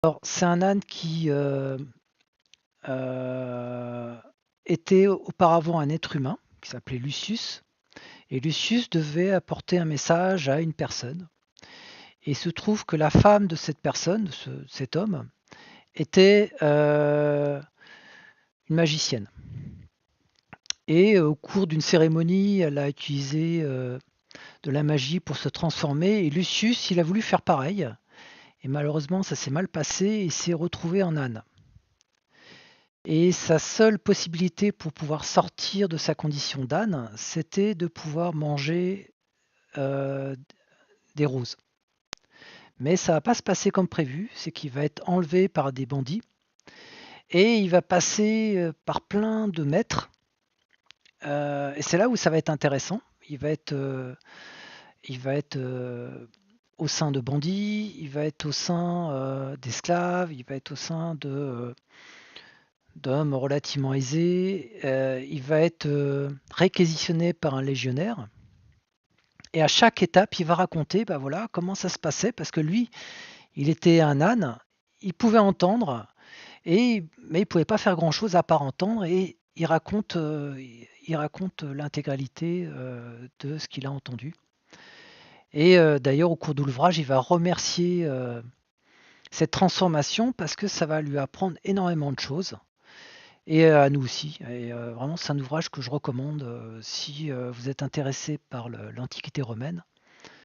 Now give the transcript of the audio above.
Alors, c'est un âne qui euh, était auparavant un être humain, qui s'appelait Lucius, et Lucius devait apporter un message à une personne. Et il se trouve que la femme de cette personne, cet homme, était une magicienne. Et au cours d'une cérémonie, elle a utilisé de la magie pour se transformer. Et Lucius, il a voulu faire pareil. Et malheureusement, ça s'est mal passé et il s'est retrouvé en âne. Et sa seule possibilité pour pouvoir sortir de sa condition d'âne, c'était de pouvoir manger euh, des roses. Mais ça va pas se passer comme prévu, c'est qu'il va être enlevé par des bandits et il va passer par plein de maîtres. Et c'est là où ça va être intéressant. Il va être au sein de bandits, il va être au sein d'esclaves, il va être au sein d'hommes relativement aisés, il va être réquisitionné par un légionnaire. Et à chaque étape, il va raconter bah voilà, comment ça se passait, parce que lui, il était un âne, il pouvait entendre, mais il ne pouvait pas faire grand-chose à part entendre, et il raconte l'intégralité de ce qu'il a entendu. Et d'ailleurs, au cours de l'ouvrage, il va remercier cette transformation parce que ça va lui apprendre énormément de choses. Et à nous aussi. Et vraiment, c'est un ouvrage que je recommande si vous êtes intéressé par l'Antiquité romaine.